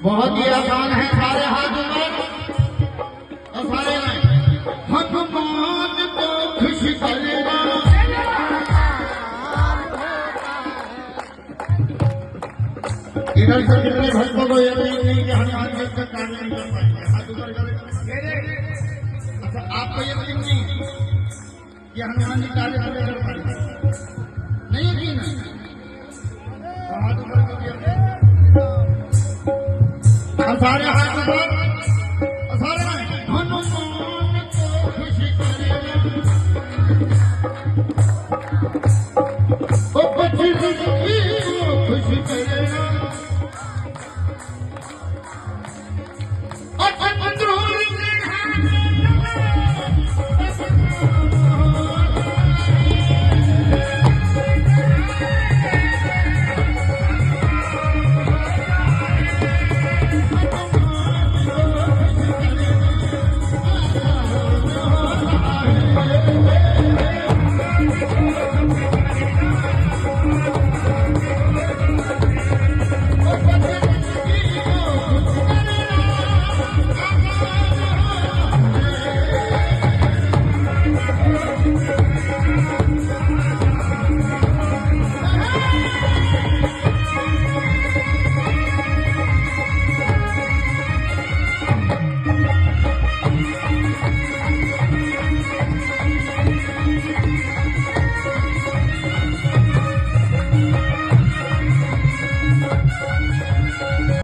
बहुत ही आसान है। सारे हाथ ऊपर और सारे हनुमान को खुश करना। इधर से कितने भक्तों को यकीन नहीं कि हनुमान जी का कार्य नहीं कर पाएंगे? हाथ ऊपर करें। अच्छा, आपको यकीन नहीं कि हनुमान जी कार्य नहीं कर पाएंगे? नहीं यकीन है तो हाथ ऊपर करिए। सारे हाथ ऊपर और सारे हनुमान को खुश करेगा। ओ बच्ची को खुश करेगा।